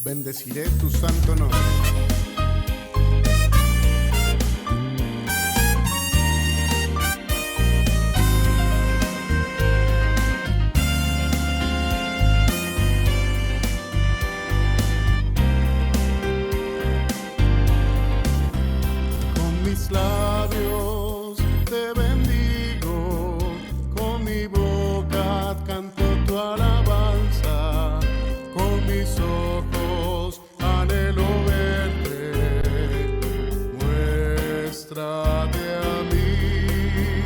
Bendeciré tu santo nombre. Con mis labios te bendigo, con mi boca canto tu alabanza, con mis ojos anhelo verte, muéstrate a mí,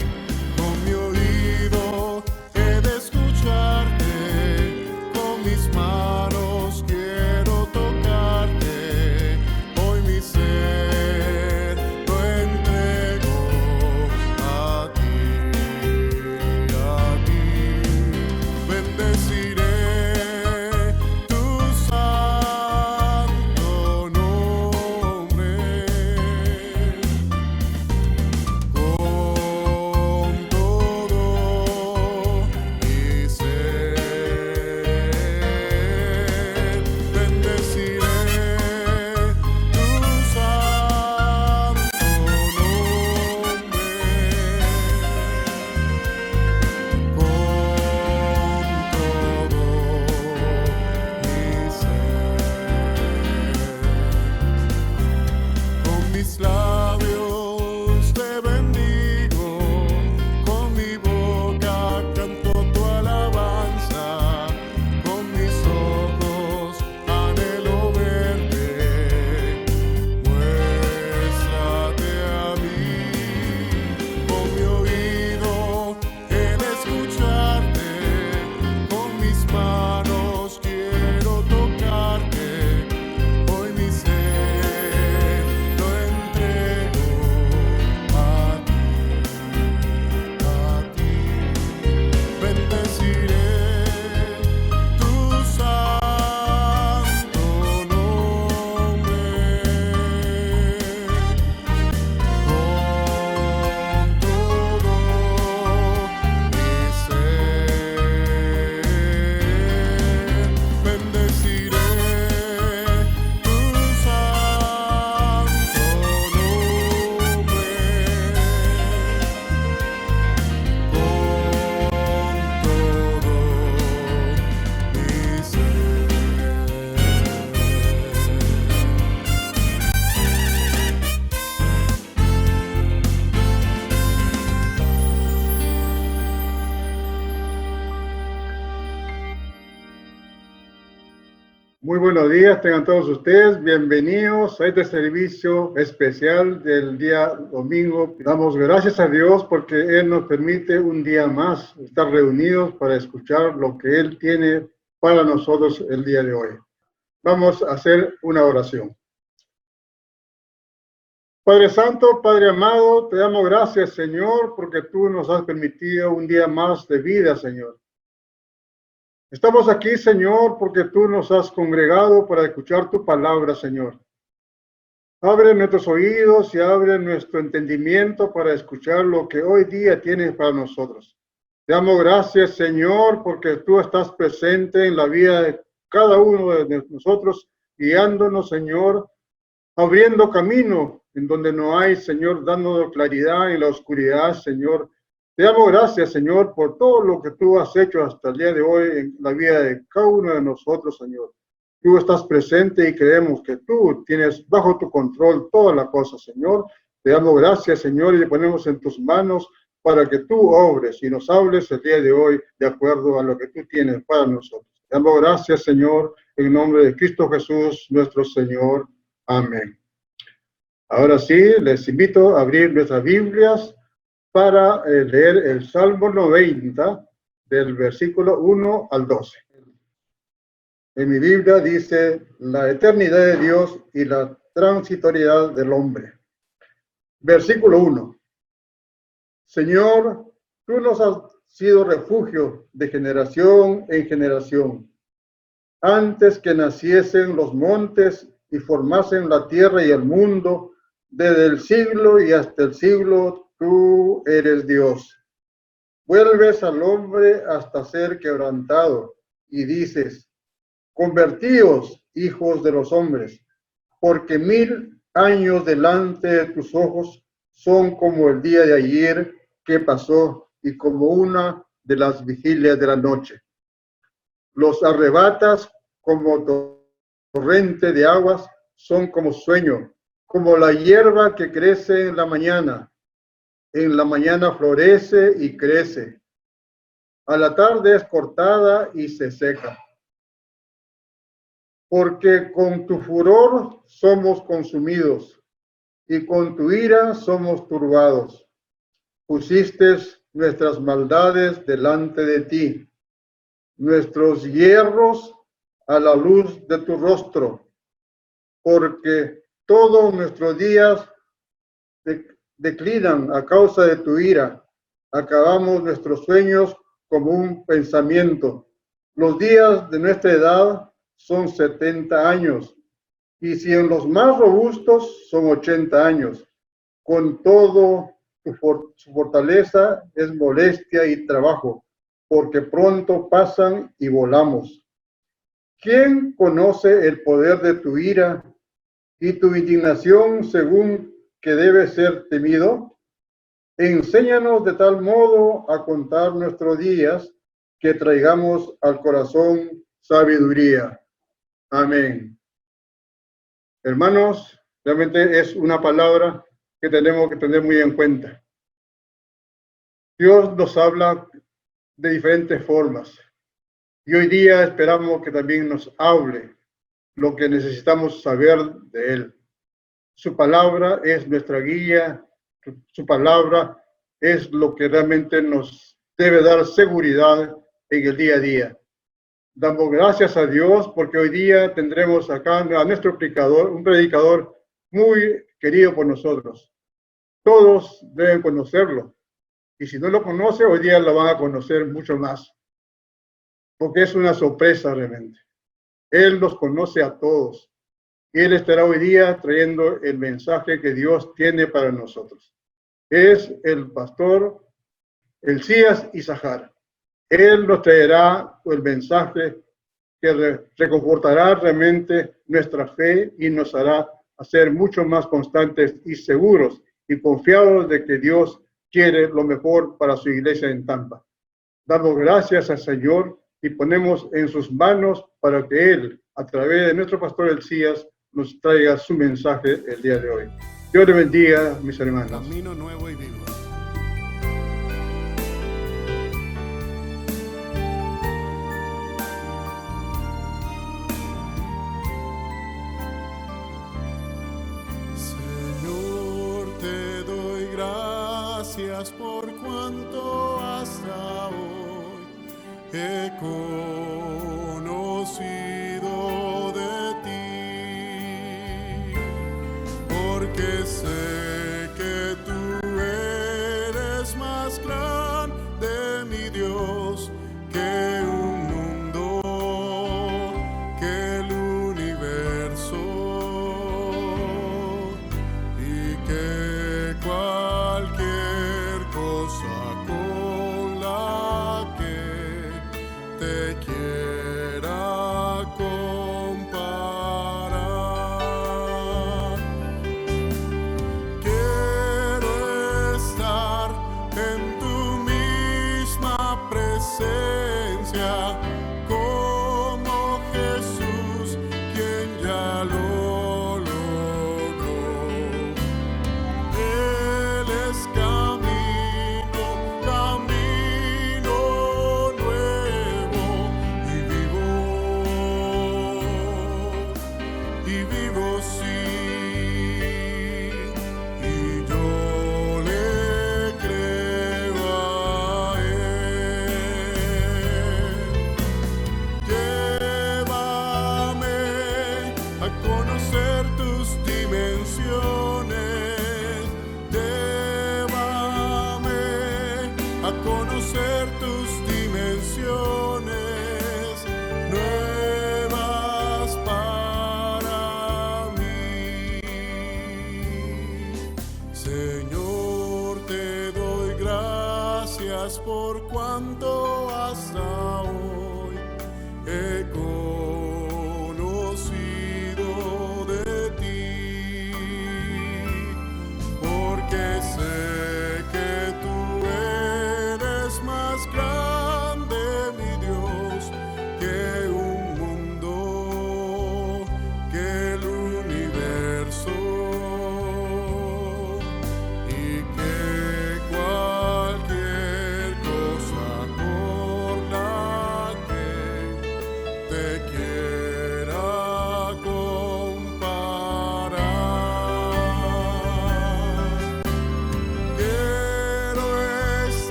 con mi oído he de escucharte, con mis manos quiero tocarte, hoy mi ser lo entrego a ti, bendeciré tu santo nombre con todo mi ser, bendeciré tu santo nombre con todo mi ser. Con mis labios te bendigo, con mi boca canto tu alabanza, con mis ojos anhelo verte, muéstrate a mí, con mi oído he de escucharte, con mis manos quiero tocarte, hoy mi ser lo entrego a ti, bendeciré tu santo nombre con todo mi ser, bendeciré tu santo nombre con todo mi ser. Muy buenos días, tengan todos ustedes bienvenidos a este servicio especial del día domingo. Damos gracias a Dios porque Él nos permite un día más estar reunidos para escuchar lo que Él tiene para nosotros el día de hoy. Vamos a hacer una oración. Padre Santo, Padre amado, te damos gracias, Señor, porque tú nos has permitido un día más de vida, Señor. Estamos aquí, Señor, porque tú nos has congregado para escuchar tu palabra, Señor. Abre nuestros oídos y abre nuestro entendimiento para escuchar lo que hoy día tienes para nosotros. Te damos gracias, Señor, porque tú estás presente en la vida de cada uno de nosotros, guiándonos, Señor, abriendo camino en donde no hay, Señor, dándonos claridad en la oscuridad, Señor. Te damos gracias, Señor, por todo lo que tú has hecho hasta el día de hoy en la vida de cada uno de nosotros, Señor. Tú estás presente y creemos que tú tienes bajo tu control todas las cosas, Señor. Te damos gracias, Señor, y le ponemos en tus manos para que tú obres y nos hables el día de hoy de acuerdo a lo que tú tienes para nosotros. Te damos gracias, Señor, en nombre de Cristo Jesús, nuestro Señor. Amén. Ahora sí, les invito a abrir nuestras Biblias para leer el Salmo 90, del versículo 1 al 12. En mi Biblia dice, la eternidad de Dios y la transitoriedad del hombre. Versículo 1. Señor, tú nos has sido refugio de generación en generación. Antes que naciesen los montes y formasen la tierra y el mundo, desde el siglo y hasta el siglo, tú eres Dios. Vuelves al hombre hasta ser quebrantado y dices, convertíos hijos de los hombres, porque 1000 años delante de tus ojos son como el día de ayer que pasó y como una de las vigilias de la noche. Los arrebatas como torrente de aguas, son como sueño, como la hierba que crece en la mañana. En la mañana florece y crece. A la tarde es cortada y se seca. Porque con tu furor somos consumidos y con tu ira somos turbados. Pusiste nuestras maldades delante de ti, nuestros hierros a la luz de tu rostro, porque todos nuestros días declinan a causa de tu ira. Acabamos nuestros sueños como un pensamiento. Los días de nuestra edad son 70 años, y si en los más robustos son 80 años. Con todo, su fortaleza es molestia y trabajo, porque pronto pasan y volamos. ¿Quién conoce el poder de tu ira y tu indignación según que debe ser temido? Enséñanos de tal modo a contar nuestros días que traigamos al corazón sabiduría. Amén. Hermanos, realmente es una palabra que tenemos que tener muy en cuenta. Dios nos habla de diferentes formas y hoy día esperamos que también nos hable lo que necesitamos saber de Él. Su palabra es nuestra guía, su palabra es lo que realmente nos debe dar seguridad en el día a día. Damos gracias a Dios porque hoy día tendremos acá a nuestro predicador, un predicador muy querido por nosotros. Todos deben conocerlo. Y si no lo conoce, hoy día lo van a conocer mucho más. Porque es una sorpresa realmente. Él los conoce a todos. Y Él estará hoy día trayendo el mensaje que Dios tiene para nosotros. Es el pastor Elías Izahar. Él nos traerá el mensaje que reconfortará realmente nuestra fe y nos hará ser mucho más constantes y seguros y confiados de que Dios quiere lo mejor para su iglesia en Tampa. Damos gracias al Señor y ponemos en sus manos para que Él, a través de nuestro pastor Elías, nos traiga su mensaje el día de hoy. Dios le bendiga, mis hermanos. Camino nuevo y vivo. Señor, te doy gracias por cuanto hasta hoy he conocido de ti, porque sé que tú eres más grande, mi Dios, que un mundo, que el universo, y que cualquier cosa con la que te quiera comparar.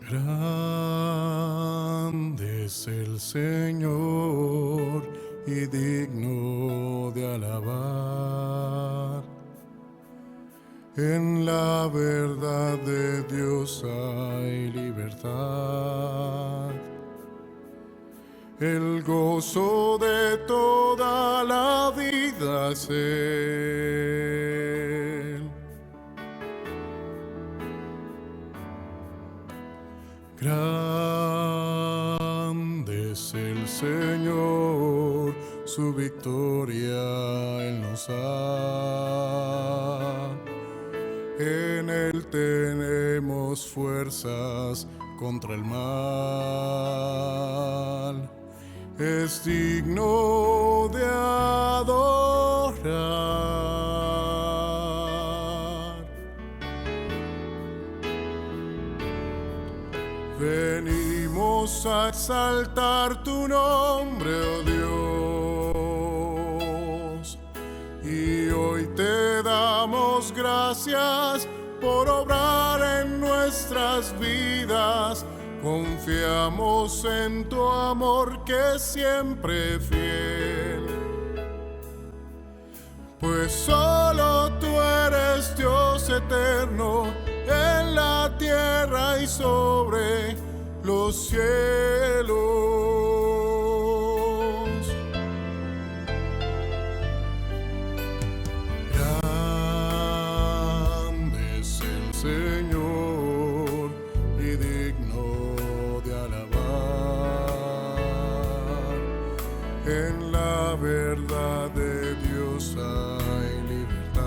Grande es el Señor y digno de alabar. En la verdad de Dios hay libertad. El gozo de toda la vida es Él. Grande es el Señor, su victoria Él nos da. En Él tenemos fuerzas contra el mal. Es digno de adorar. Venimos a exaltar tu nombre, oh Dios, y hoy te damos gracias por obrar en nuestras vidas. Confiamos en tu amor que es siempre fiel, pues solo tú eres Dios eterno en la tierra y sobre los cielos. Grande es el Señor y digno de alabar. En la verdad de Dios hay libertad.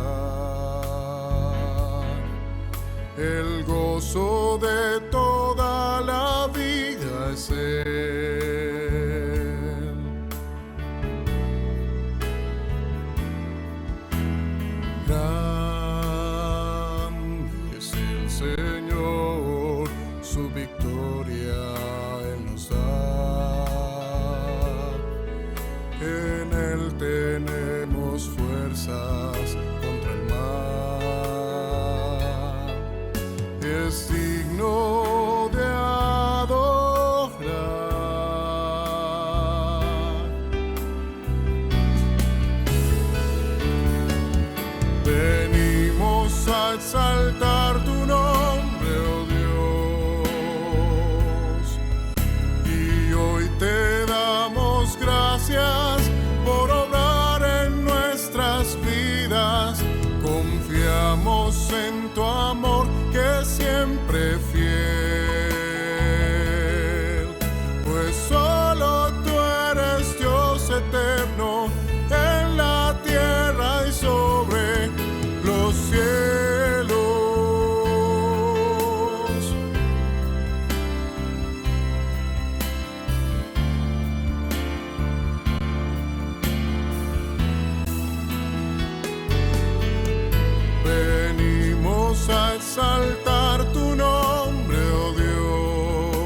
El gozo de toda la vida es Él. Grande es el Señor, su victoria Él nos da. En Él tenemos fuerzas contra el mal. Es digno de adorar. Venimos a exaltar tu nombre, oh Dios, y hoy te damos gracias por obrar en nuestras vidas. Confiamos en tu amor que es siempre fiel, pues solo tú eres Dios eterno en la tierra y sobre los cielos. Venimos a exaltar tu nombre, oh Dios,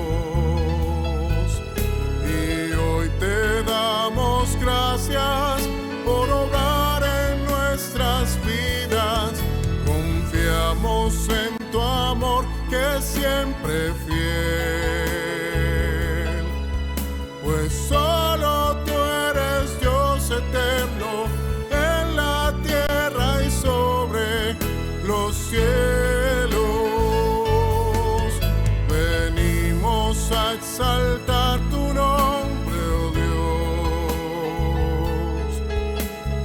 y hoy te damos gracias por obrar en nuestras vidas. Confiamos en tu amor que es siempre fiel, pues solo tú eres Dios eterno en la tierra y sobre los cielos. Venimos a exaltar tu nombre, oh Dios,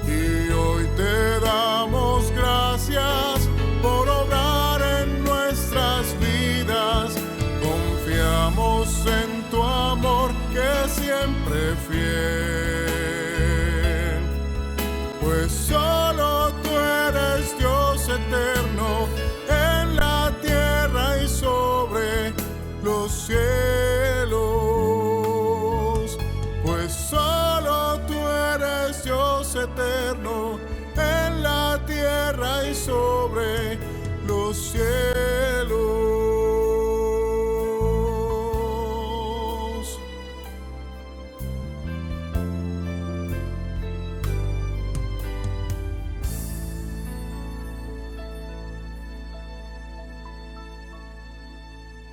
y hoy te damos gracias por obrar en nuestras vidas. Confiamos en tu amor que es siempre fiel, pues solo tú eres Dios eterno en la tierra y sobre los cielos, pues solo tú eres Dios eterno en la tierra y sobre los cielos.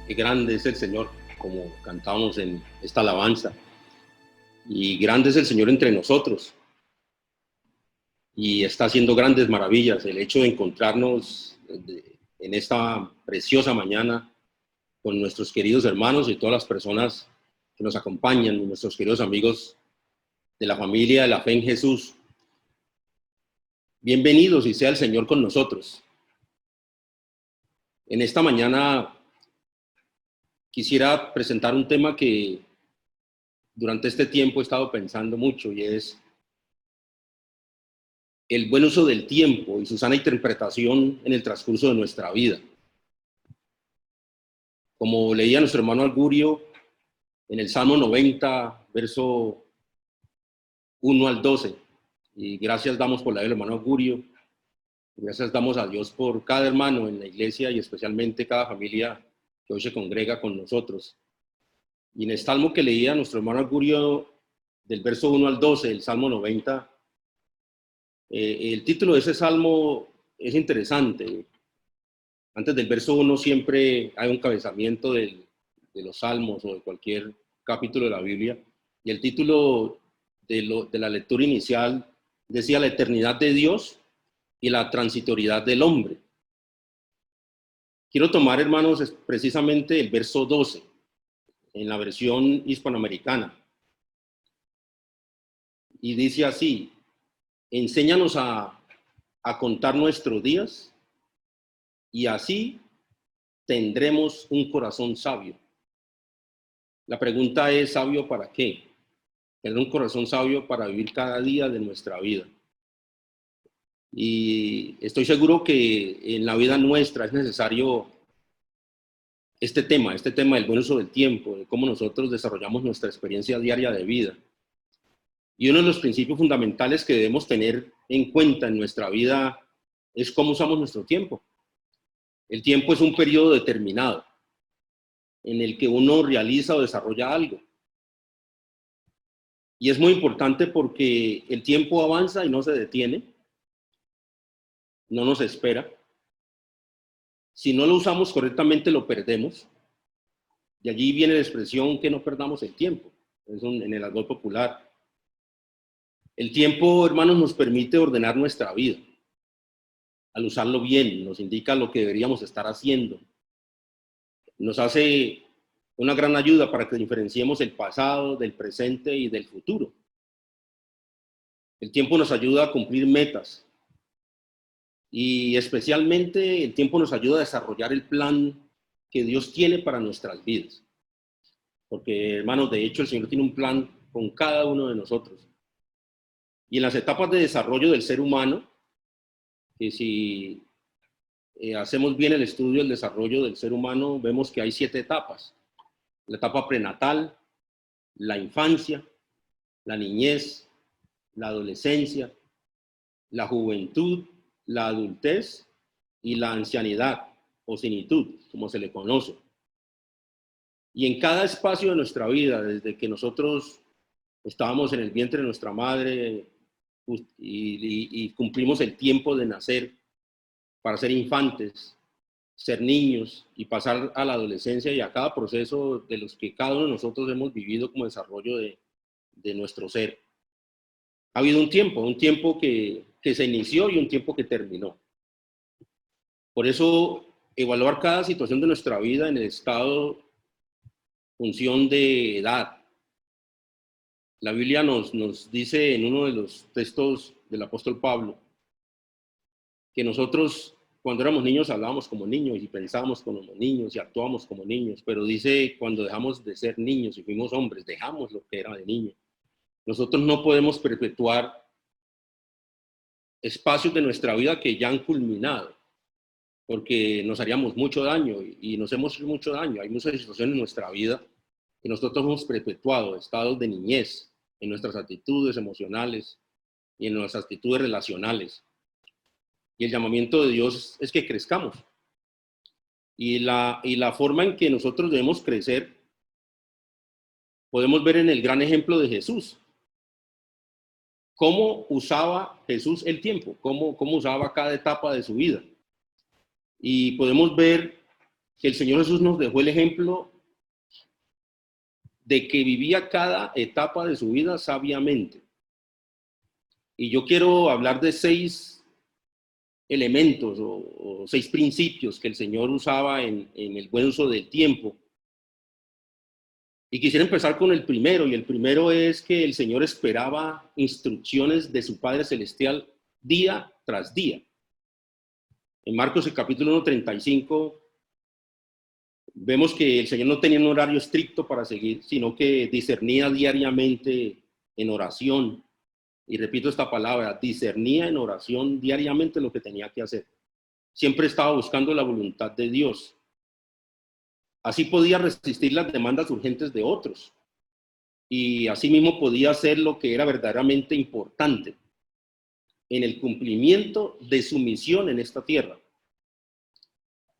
Qué grande es el Señor, como cantábamos en esta alabanza. Y grande es el Señor entre nosotros. Y está haciendo grandes maravillas. El hecho de encontrarnos en esta preciosa mañana con nuestros queridos hermanos y todas las personas que nos acompañan, nuestros queridos amigos de la familia de la fe en Jesús. Bienvenidos y sea el Señor con nosotros. En esta mañana quisiera presentar un tema que durante este tiempo he estado pensando mucho, y es el buen uso del tiempo y su sana interpretación en el transcurso de nuestra vida. Como leía nuestro hermano Augurio en el Salmo 90, verso 1 al 12, y gracias damos por la vida del hermano Augurio, gracias damos a Dios por cada hermano en la iglesia y especialmente cada familia que hoy se congrega con nosotros. Y en el Salmo que leía nuestro hermano Augurio, del verso 1 al 12, el Salmo 90, el título de ese Salmo es interesante. Antes del verso 1 siempre hay un cabezamiento de los Salmos o de cualquier capítulo de la Biblia, y el título de la lectura inicial decía la eternidad de Dios y la transitoriedad del hombre. Quiero tomar, hermanos, precisamente el verso 12, en la versión hispanoamericana. Y dice así: enséñanos a contar nuestros días, y así tendremos un corazón sabio. La pregunta es: ¿sabio para qué? Tener un corazón sabio para vivir cada día de nuestra vida. Y estoy seguro que en la vida nuestra es necesario este tema del buen uso del tiempo, de cómo nosotros desarrollamos nuestra experiencia diaria de vida. Y uno de los principios fundamentales que debemos tener en cuenta en nuestra vida es cómo usamos nuestro tiempo. El tiempo es un periodo determinado en el que uno realiza o desarrolla algo. Y es muy importante porque el tiempo avanza y no se detiene, no nos espera. Si no lo usamos correctamente, lo perdemos. De allí viene la expresión que no perdamos el tiempo. Es en el argot popular. El tiempo, hermanos, nos permite ordenar nuestra vida. Al usarlo bien, nos indica lo que deberíamos estar haciendo. Nos hace una gran ayuda para que diferenciemos el pasado del presente y del futuro. El tiempo nos ayuda a cumplir metas, y especialmente el tiempo nos ayuda a desarrollar el plan que Dios tiene para nuestras vidas. Porque, hermanos, de hecho el Señor tiene un plan con cada uno de nosotros. Y en las etapas de desarrollo del ser humano, que si hacemos bien el estudio del desarrollo del ser humano, vemos que hay 7 etapas. La etapa prenatal, la infancia, la niñez, la adolescencia, la juventud, la adultez y la ancianidad o senitud, como se le conoce. Y en cada espacio de nuestra vida, desde que nosotros estábamos en el vientre de nuestra madre y cumplimos el tiempo de nacer para ser infantes, ser niños y pasar a la adolescencia y a cada proceso de los que cada uno de nosotros hemos vivido como desarrollo de nuestro ser. Ha habido un tiempo que se inició y un tiempo que terminó. Por eso, evaluar cada situación de nuestra vida en el estado, función de edad. La Biblia nos dice en uno de los textos del apóstol Pablo que nosotros cuando éramos niños hablábamos como niños y pensábamos como niños y actuábamos como niños, pero dice cuando dejamos de ser niños y fuimos hombres, dejamos lo que era de niño. Nosotros no podemos perpetuar espacios de nuestra vida que ya han culminado, porque nos haríamos mucho daño y nos hemos hecho mucho daño. Hay muchas situaciones en nuestra vida que nosotros hemos perpetuado, estados de niñez, en nuestras actitudes emocionales y en nuestras actitudes relacionales. Y el llamamiento de Dios es que crezcamos. Y la forma en que nosotros debemos crecer, podemos ver en el gran ejemplo de Jesús. Cómo usaba Jesús el tiempo, cómo usaba cada etapa de su vida. Y podemos ver que el Señor Jesús nos dejó el ejemplo de que vivía cada etapa de su vida sabiamente. Y yo quiero hablar de 6 elementos o 6 principios que el Señor usaba en el buen uso del tiempo. Y quisiera empezar con el primero, y el primero es que el Señor esperaba instrucciones de su Padre Celestial día tras día. En Marcos, el capítulo 1:35, vemos que el Señor no tenía un horario estricto para seguir, sino que discernía diariamente en oración. Y repito esta palabra, discernía en oración diariamente lo que tenía que hacer. Siempre estaba buscando la voluntad de Dios. Así podía resistir las demandas urgentes de otros. Y asimismo podía hacer lo que era verdaderamente importante en el cumplimiento de su misión en esta tierra.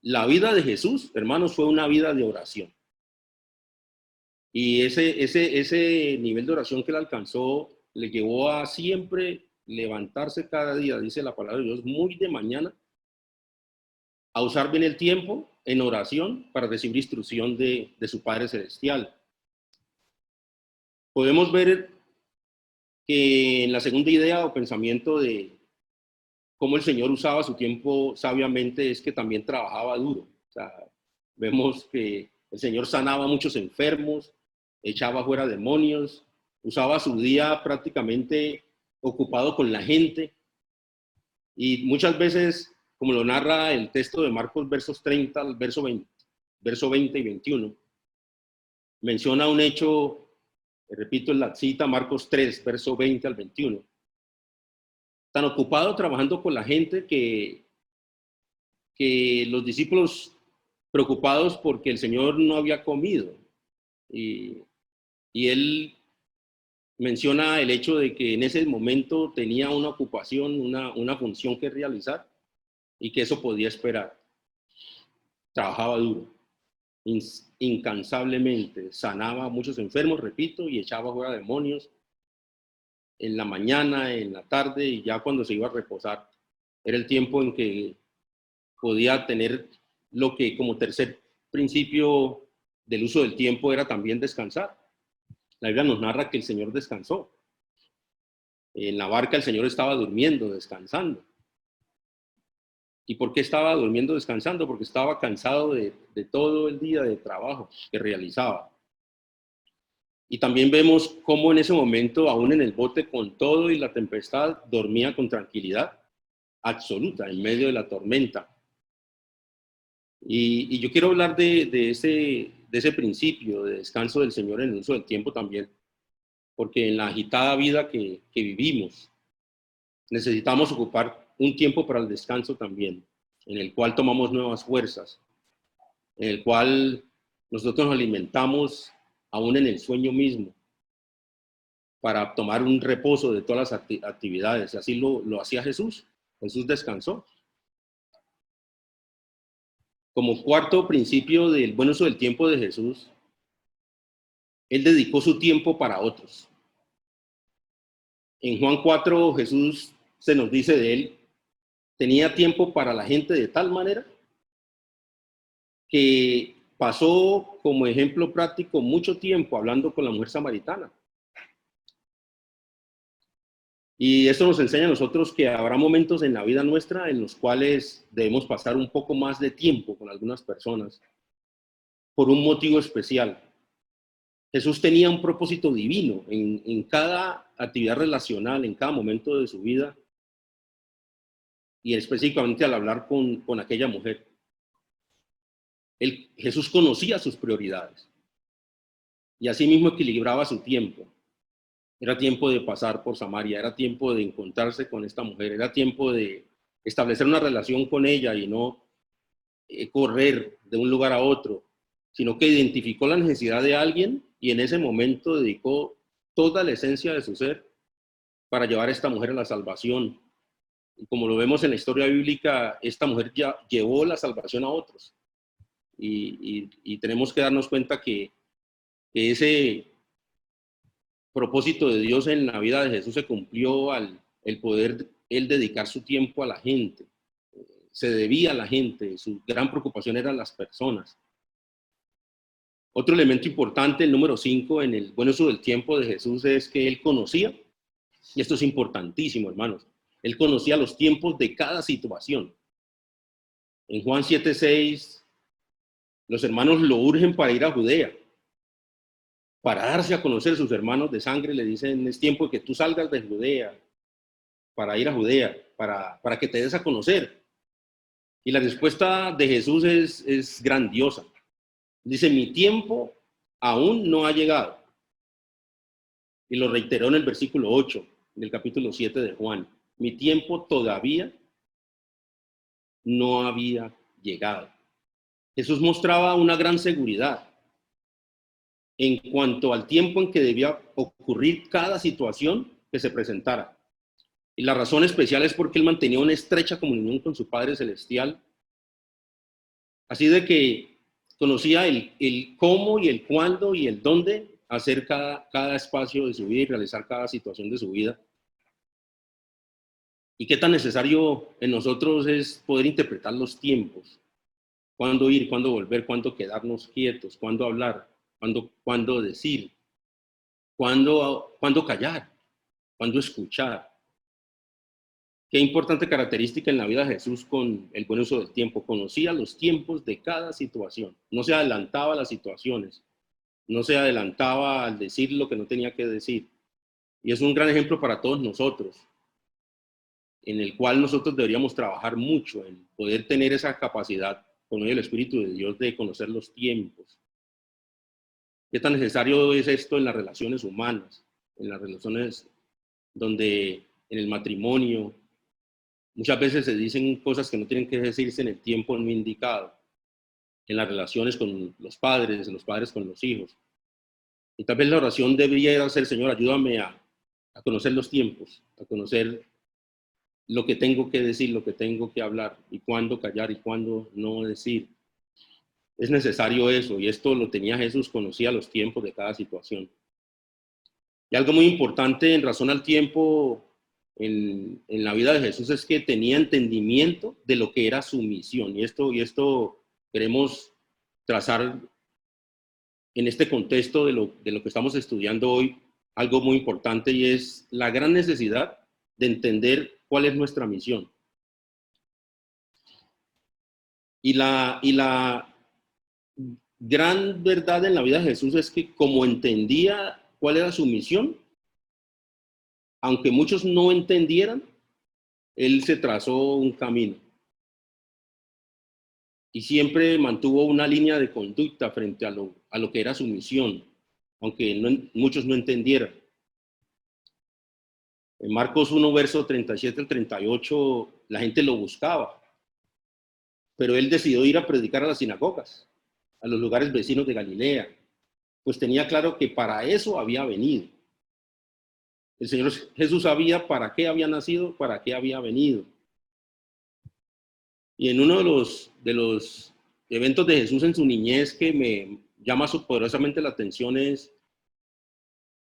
La vida de Jesús, hermanos, fue una vida de oración. Y ese nivel de oración que él alcanzó le llevó a siempre levantarse cada día, dice la palabra de Dios, muy de mañana, a usar bien el tiempo en oración para recibir instrucción de su Padre Celestial. Podemos ver que en la segunda idea o pensamiento de cómo el Señor usaba su tiempo sabiamente es que también trabajaba duro. O sea, vemos que el Señor sanaba a muchos enfermos, echaba fuera demonios, usaba su día prácticamente ocupado con la gente. Y muchas veces, como lo narra el texto de Marcos, versos 30 al verso 20 y 21, menciona un hecho, repito en la cita, Marcos 3, verso 20 al 21. Tan ocupado trabajando con la gente que los discípulos preocupados porque el Señor no había comido. Y él menciona el hecho de que en ese momento tenía una ocupación, una función que realizar y que eso podía esperar. Trabajaba duro, incansablemente, sanaba a muchos enfermos, repito, y echaba fuera demonios en la mañana, en la tarde, y ya cuando se iba a reposar. Era el tiempo en que podía tener lo que como tercer principio del uso del tiempo era también descansar. La Biblia nos narra que el Señor descansó. En la barca el Señor estaba durmiendo, descansando. ¿Y por qué estaba durmiendo, descansando? Porque estaba cansado de todo el día de trabajo que realizaba. Y también vemos cómo en ese momento, aún en el bote con todo y la tempestad, dormía con tranquilidad absoluta en medio de la tormenta. Y yo quiero hablar de ese principio de descanso del Señor en el uso del tiempo también, porque en la agitada vida que vivimos, necesitamos ocupar un tiempo para el descanso también, en el cual tomamos nuevas fuerzas, en el cual nosotros nos alimentamos aún en el sueño mismo, para tomar un reposo de todas las actividades. Así lo hacía Jesús. Jesús descansó. Como cuarto principio del buen uso del tiempo de Jesús, él dedicó su tiempo para otros. En Juan 4, Jesús se nos dice de él, tenía tiempo para la gente de tal manera que pasó como ejemplo práctico mucho tiempo hablando con la mujer samaritana. Y esto nos enseña a nosotros que habrá momentos en la vida nuestra en los cuales debemos pasar un poco más de tiempo con algunas personas por un motivo especial. Jesús tenía un propósito divino en cada actividad relacional, en cada momento de su vida, y específicamente al hablar con aquella mujer. Jesús conocía sus prioridades y asimismo equilibraba su tiempo. Era tiempo de pasar por Samaria, era tiempo de encontrarse con esta mujer, era tiempo de establecer una relación con ella y no correr de un lugar a otro, sino que identificó la necesidad de alguien y en ese momento dedicó toda la esencia de su ser para llevar a esta mujer a la salvación. Y como lo vemos en la historia bíblica, esta mujer ya llevó la salvación a otros. Y tenemos que darnos cuenta que ese propósito de Dios en la vida de Jesús se cumplió al el poder él dedicar su tiempo a la gente, se debía a la gente, su gran preocupación eran las personas. Otro elemento importante, el número 5, en el buen uso del tiempo de Jesús es que él conocía, y esto es importantísimo, hermanos, él conocía los tiempos de cada situación. En Juan 7:6, los hermanos lo urgen para ir a Judea, para darse a conocer. Sus hermanos de sangre le dicen, es tiempo de que tú salgas de Judea, para ir a Judea, para que te des a conocer. Y la respuesta de Jesús es grandiosa. Dice, mi tiempo aún no ha llegado. Y lo reiteró en el versículo 8 del capítulo 7 de Juan. Mi tiempo todavía no había llegado. Jesús mostraba una gran seguridad en cuanto al tiempo en que debía ocurrir cada situación que se presentara. Y la razón especial es porque él mantenía una estrecha comunión con su Padre Celestial. Así de que conocía el cómo y el cuándo y el dónde hacer cada espacio de su vida y realizar cada situación de su vida. Y qué tan necesario en nosotros es poder interpretar los tiempos. Cuándo ir, cuándo volver, cuándo quedarnos quietos, cuándo hablar, cuándo decir, cuándo callar, cuándo escuchar. Qué importante característica en la vida de Jesús con el buen uso del tiempo. Conocía los tiempos de cada situación. No se adelantaba a las situaciones. No se adelantaba al decir lo que no tenía que decir. Y es un gran ejemplo para todos nosotros, en el cual nosotros deberíamos trabajar mucho en poder tener esa capacidad con el Espíritu de Dios de conocer los tiempos. ¿Qué tan necesario es esto en las relaciones humanas? En las relaciones donde en el matrimonio muchas veces se dicen cosas que no tienen que decirse en el tiempo no indicado. En las relaciones con los padres con los hijos. Y tal vez la oración debería ser, Señor, ayúdame a conocer los tiempos, a conocer lo que tengo que decir, lo que tengo que hablar, y cuándo callar y cuándo no decir. Es necesario eso, y esto lo tenía Jesús, conocía los tiempos de cada situación. Y algo muy importante en razón al tiempo en la vida de Jesús es que tenía entendimiento de lo que era su misión, y esto queremos trazar en este contexto de lo que estamos estudiando hoy, algo muy importante, y es la gran necesidad de entender cuál es nuestra misión. Y la gran verdad en la vida de Jesús es que como entendía cuál era su misión, aunque muchos no entendieran, él se trazó un camino. Y siempre mantuvo una línea de conducta frente a lo que era su misión, aunque muchos no entendieran. En Marcos 1, verso 37 al 38, la gente lo buscaba, pero él decidió ir a predicar a las sinagogas, a los lugares vecinos de Galilea, pues tenía claro que para eso había venido. El Señor Jesús sabía para qué había nacido, para qué había venido. Y en uno de los eventos de Jesús en su niñez que me llama poderosamente la atención es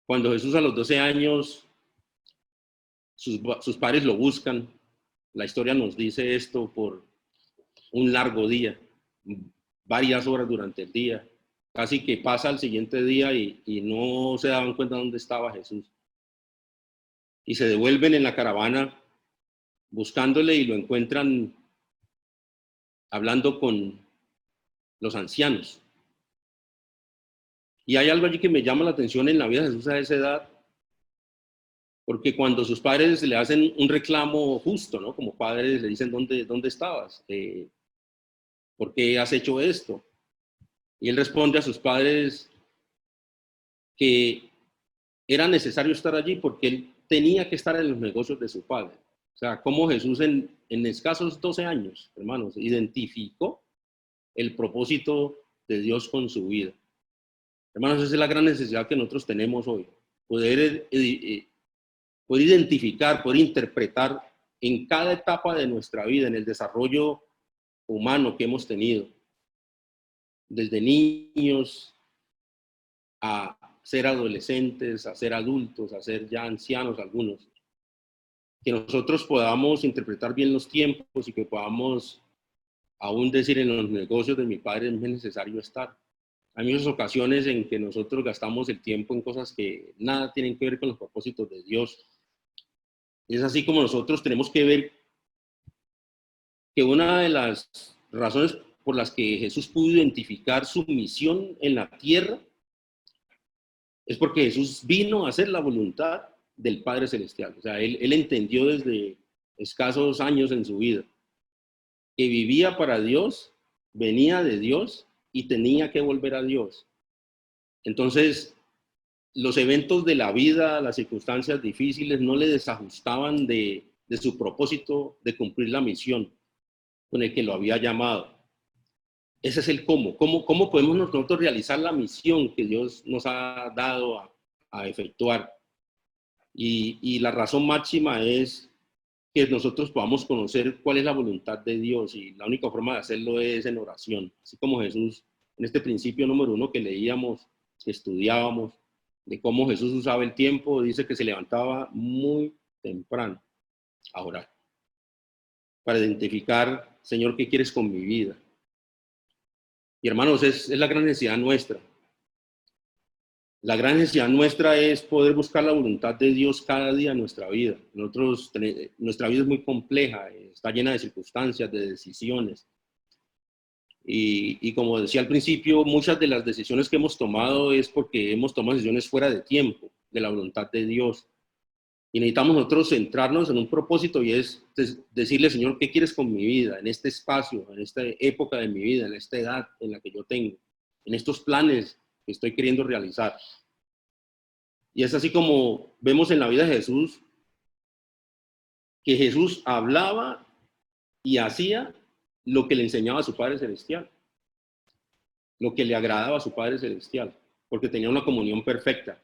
cuando Jesús a los 12 años, sus padres lo buscan. La historia nos dice esto por un largo día, varias horas durante el día. Casi que pasa el siguiente día y no se daban cuenta dónde estaba Jesús. Y se devuelven en la caravana buscándole y lo encuentran hablando con los ancianos. Y hay algo allí que me llama la atención en la vida de Jesús a esa edad, porque cuando sus padres le hacen un reclamo justo, ¿no? Como padres le dicen, ¿dónde estabas? ¿Por qué has hecho esto? Y él responde a sus padres que era necesario estar allí porque él tenía que estar en los negocios de su padre. O sea, como Jesús en escasos 12 años, hermanos, identificó el propósito de Dios con su vida. Hermanos, esa es la gran necesidad que nosotros tenemos hoy. Poder identificar, poder interpretar en cada etapa de nuestra vida, en el desarrollo humano que hemos tenido, desde niños a ser adolescentes, a ser adultos, a ser ya ancianos algunos. que nosotros podamos interpretar bien los tiempos y que podamos aún decir en los negocios de mi padre es necesario estar. Hay muchas ocasiones en que nosotros gastamos el tiempo en cosas que nada tienen que ver con los propósitos de Dios. Es así como nosotros tenemos que ver que una de las razones por las que Jesús pudo identificar su misión en la tierra es porque Jesús vino a hacer la voluntad del Padre Celestial. O sea, él entendió desde escasos años en su vida que vivía para Dios, venía de Dios y tenía que volver a Dios. Entonces, los eventos de la vida, las circunstancias difíciles, no le desajustaban de su propósito de cumplir la misión con el que lo había llamado. Ese es el cómo. ¿Cómo podemos nosotros realizar la misión que Dios nos ha dado a efectuar? Y la razón máxima es que nosotros podamos conocer cuál es la voluntad de Dios, y la única forma de hacerlo es en oración. Así como Jesús, en este principio número 1 que leíamos, que estudiábamos, de cómo Jesús usaba el tiempo, dice que se levantaba muy temprano a orar, para identificar, Señor, ¿qué quieres con mi vida? Y hermanos, es la gran necesidad nuestra. La gran necesidad nuestra es poder buscar la voluntad de Dios cada día en nuestra vida. Nuestra vida es muy compleja, está llena de circunstancias, de decisiones. Y como decía al principio, muchas de las decisiones que hemos tomado es porque hemos tomado decisiones fuera de tiempo, de la voluntad de Dios. Y necesitamos nosotros centrarnos en un propósito, y es decirle, Señor, ¿qué quieres con mi vida? En este espacio, en esta época de mi vida, en esta edad en la que yo tengo, en estos planes que estoy queriendo realizar. Y es así como vemos en la vida de Jesús, que Jesús hablaba y hacía lo que le enseñaba a su Padre Celestial, lo que le agradaba a su Padre Celestial, porque tenía una comunión perfecta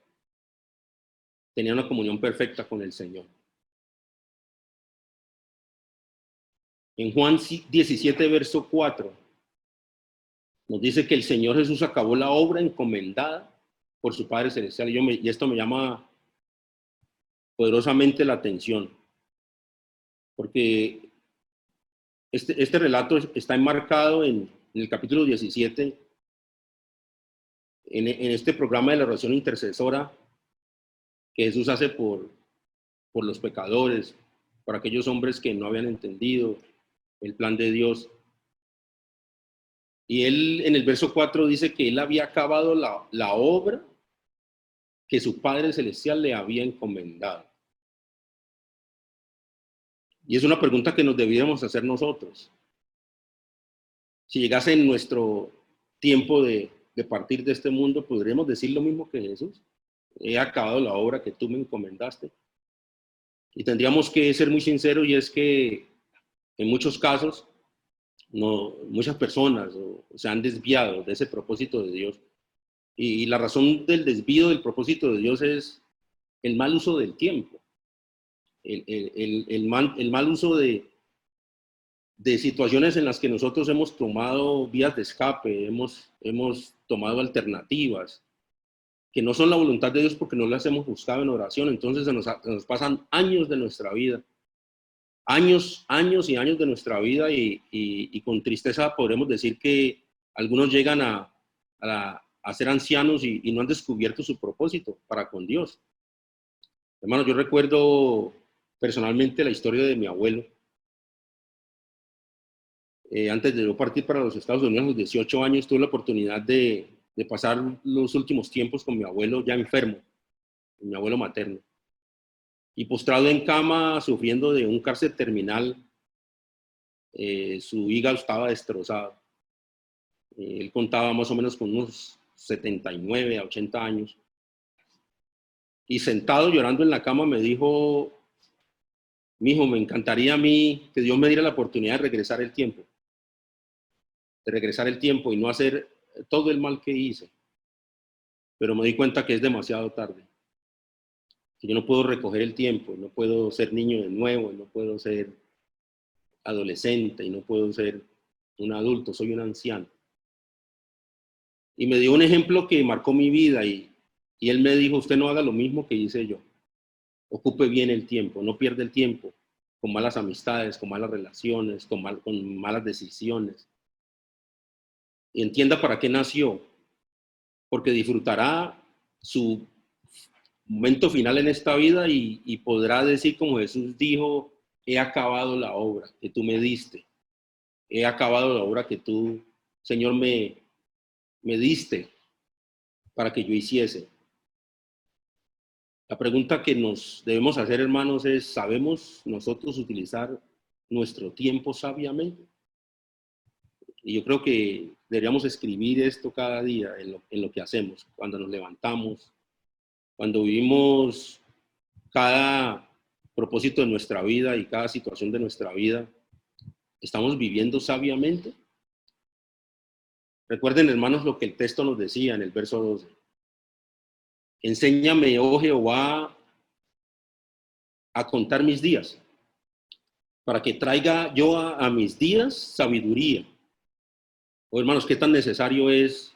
con el Señor. En Juan 17, verso 4, nos dice que el Señor Jesús acabó la obra encomendada por su Padre Celestial. Y esto me llama poderosamente la atención, porque este relato está enmarcado en el capítulo 17, en este programa de la oración intercesora que Jesús hace por los pecadores, por aquellos hombres que no habían entendido el plan de Dios. Y él en el verso 4 dice que él había acabado la obra que su Padre Celestial le había encomendado. Y es una pregunta que nos debiéramos hacer nosotros. Si llegase en nuestro tiempo de partir de este mundo, ¿podríamos decir lo mismo que Jesús? He acabado la obra que tú me encomendaste. Y tendríamos que ser muy sinceros, y es que en muchos casos, muchas personas se han desviado de ese propósito de Dios. Y la razón del desvío del propósito de Dios es el mal uso del tiempo, el mal uso de situaciones en las que nosotros hemos tomado vías de escape, hemos tomado alternativas que no son la voluntad de Dios porque no las hemos buscado en oración. Entonces se nos pasan años de nuestra vida, años y años de nuestra vida, y con tristeza podremos decir que algunos llegan a ser ancianos y no han descubierto su propósito para con Dios. Hermano, yo recuerdo personalmente la historia de mi abuelo. Antes de yo partir para los Estados Unidos a los 18 años, tuve la oportunidad de pasar los últimos tiempos con mi abuelo ya enfermo, mi abuelo materno, y postrado en cama, sufriendo de un cáncer terminal. Su hígado estaba destrozado. Él contaba más o menos con unos 79 a 80 años. Y sentado llorando en la cama me dijo: mijo, me encantaría a mí que Dios me diera la oportunidad de regresar el tiempo y no hacer todo el mal que hice. Pero me di cuenta que es demasiado tarde, que yo no puedo recoger el tiempo, no puedo ser niño de nuevo, no puedo ser adolescente y no puedo ser un adulto, soy un anciano. Y me dio un ejemplo que marcó mi vida, y él me dijo: usted no haga lo mismo que hice yo. Ocupe bien el tiempo, no pierda el tiempo con malas amistades, con malas relaciones, con malas decisiones. Y entienda para qué nació, porque disfrutará su momento final en esta vida y podrá decir como Jesús dijo, he acabado la obra que tú me diste, he acabado la obra que tú, Señor, me diste para que yo hiciese. La pregunta que nos debemos hacer, hermanos, es, ¿sabemos nosotros utilizar nuestro tiempo sabiamente? Y yo creo que deberíamos escribir esto cada día en lo que hacemos, cuando nos levantamos, cuando vivimos cada propósito de nuestra vida y cada situación de nuestra vida. ¿Estamos viviendo sabiamente? Recuerden, hermanos, lo que el texto nos decía en el verso 12. Enséñame, oh Jehová, a contar mis días, para que traiga yo a mis días sabiduría. Oh, hermanos, qué tan necesario es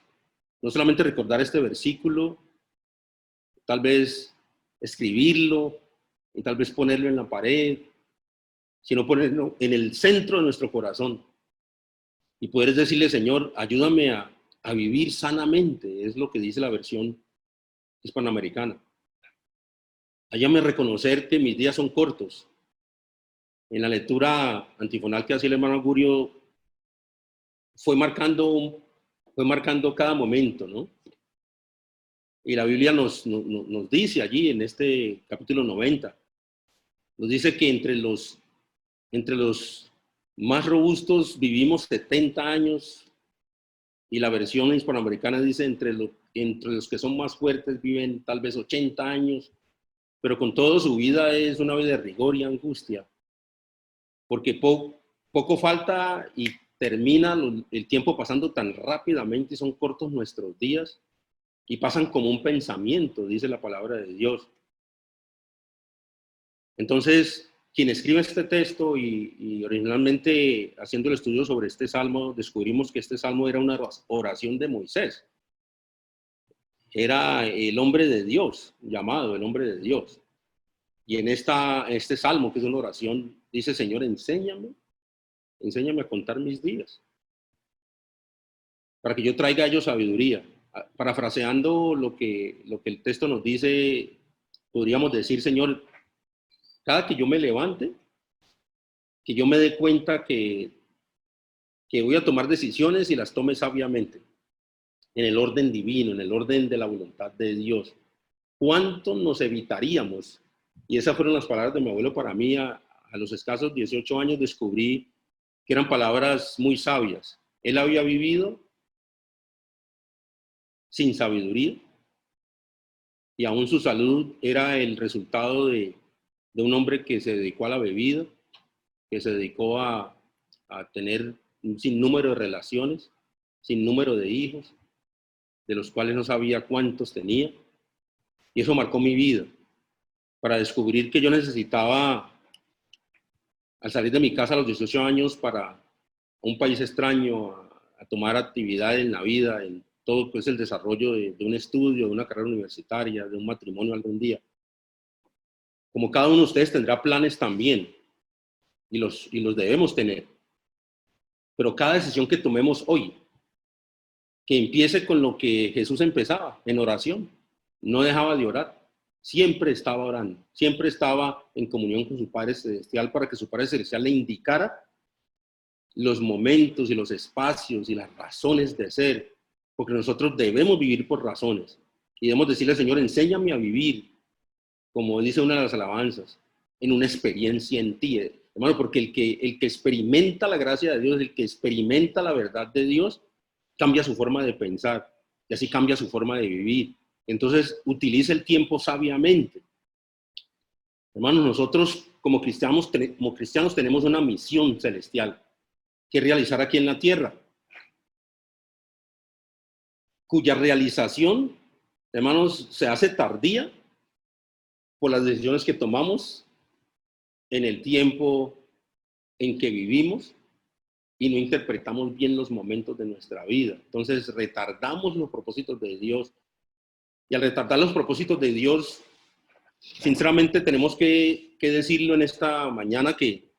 no solamente recordar este versículo, tal vez escribirlo y tal vez ponerlo en la pared, sino ponerlo en el centro de nuestro corazón y poder decirle, Señor, ayúdame a vivir sanamente, es lo que dice la versión hispanoamericana. Ayúdame a reconocer que mis días son cortos. En la lectura antifonal que hacía el hermano Augurio, fue marcando cada momento, ¿no? Y la Biblia nos dice allí en este capítulo 90, nos dice que entre los más robustos vivimos 70 años y la versión hispanoamericana dice entre los que son más fuertes viven tal vez 80 años, pero con todo su vida es una vida de rigor y angustia, porque poco falta y termina el tiempo pasando tan rápidamente y son cortos nuestros días y pasan como un pensamiento, dice la palabra de Dios. Entonces, quien escribe este texto y originalmente haciendo el estudio sobre este salmo, descubrimos que este salmo era una oración de Moisés. Era el hombre de Dios, llamado el hombre de Dios. Y en este salmo, que es una oración, dice, Señor, enséñame a contar mis días, para que yo traiga a ellos sabiduría. Parafraseando lo que el texto nos dice, podríamos decir, Señor, cada que yo me levante, que yo me dé cuenta que voy a tomar decisiones y las tome sabiamente, en el orden divino, en el orden de la voluntad de Dios. ¿Cuánto nos evitaríamos? Y esas fueron las palabras de mi abuelo para mí. A los escasos 18 años descubrí que eran palabras muy sabias. Él había vivido sin sabiduría y aún su salud era el resultado de un hombre que se dedicó a la bebida, que se dedicó a tener un sinnúmero de relaciones, sinnúmero de hijos, de los cuales no sabía cuántos tenía. Y eso marcó mi vida, para descubrir que yo necesitaba, al salir de mi casa a los 18 años para un país extraño, a tomar actividad en la vida, en todo pues, el desarrollo de un estudio, de una carrera universitaria, de un matrimonio algún día. Como cada uno de ustedes tendrá planes también, y los debemos tener. Pero cada decisión que tomemos hoy, que empiece con lo que Jesús empezaba, en oración. No dejaba de orar. Siempre estaba orando. Siempre estaba en comunión con su Padre Celestial para que su Padre Celestial le indicara los momentos y los espacios y las razones de ser. Porque nosotros debemos vivir por razones. Y debemos decirle, Señor, enséñame a vivir, como dice una de las alabanzas, en una experiencia en ti. Hermano, porque el que experimenta la gracia de Dios, el que experimenta la verdad de Dios, cambia su forma de pensar y así cambia su forma de vivir. Entonces, utiliza el tiempo sabiamente. Hermanos, nosotros como cristianos tenemos una misión celestial que realizar aquí en la tierra, cuya realización, hermanos, se hace tardía por las decisiones que tomamos en el tiempo en que vivimos y no interpretamos bien los momentos de nuestra vida. Entonces retardamos los propósitos de Dios y al retardar los propósitos de Dios Sinceramente tenemos que decirlo en esta mañana que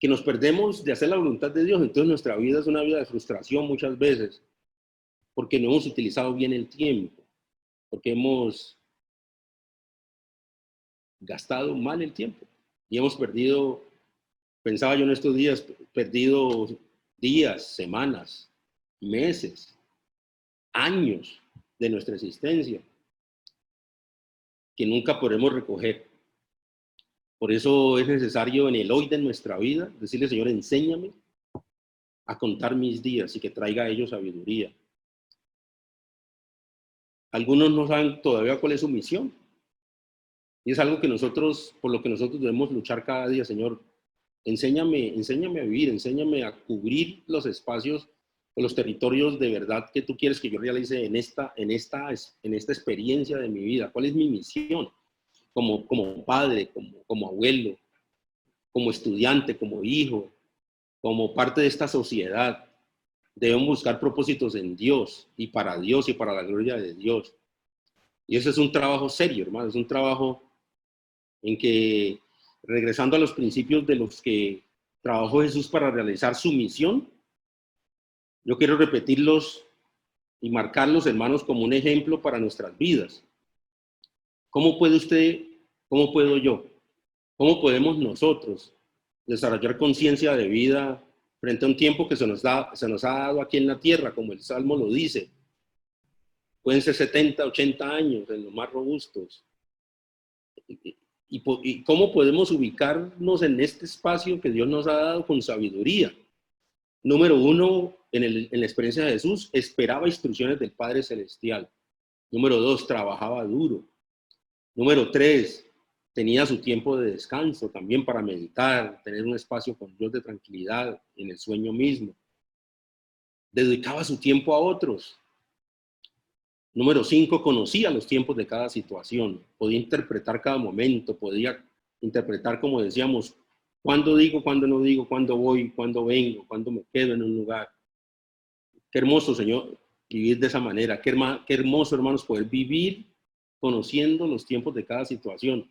nos perdemos de hacer la voluntad de Dios. Entonces nuestra vida es una vida de frustración muchas veces, porque no hemos utilizado bien el tiempo, porque hemos gastado mal el tiempo y hemos perdido, pensaba yo en estos días, perdido días, semanas, meses, años de nuestra existencia que nunca podremos recoger. Por eso es necesario en el hoy de nuestra vida decirle, Señor, enséñame a contar mis días y que traiga a ellos sabiduría. Algunos no saben todavía cuál es su misión. Y es algo que nosotros, por lo que nosotros debemos luchar cada día, Señor. Enséñame a vivir, enséñame a cubrir los espacios o los territorios de verdad que tú quieres que yo realice en esta experiencia de mi vida. ¿Cuál es mi misión? Como padre, como abuelo, como estudiante, como hijo, como parte de esta sociedad. Debemos buscar propósitos en Dios y para la gloria de Dios. Y ese es un trabajo serio, hermano, es un trabajo en que, regresando a los principios de los que trabajó Jesús para realizar su misión, yo quiero repetirlos y marcarlos, hermanos, como un ejemplo para nuestras vidas. ¿Cómo puede usted, cómo puedo yo, cómo podemos nosotros desarrollar conciencia de vida frente a un tiempo que se nos ha dado aquí en la tierra, como el Salmo lo dice? Pueden ser 70, 80 años en los más robustos. ¿Y cómo podemos ubicarnos en este espacio que Dios nos ha dado con sabiduría? Número uno, en la experiencia de Jesús, esperaba instrucciones del Padre Celestial. Número dos, trabajaba duro. Número tres, tenía su tiempo de descanso también para meditar, tener un espacio con Dios de tranquilidad en el sueño mismo. Dedicaba su tiempo a otros. Número 5, conocía los tiempos de cada situación, podía interpretar cada momento, podía interpretar, como decíamos, cuándo digo, cuándo no digo, cuándo voy, cuándo vengo, cuándo me quedo en un lugar. Qué hermoso, Señor, vivir de esa manera. Qué hermoso, hermanos, poder vivir conociendo los tiempos de cada situación.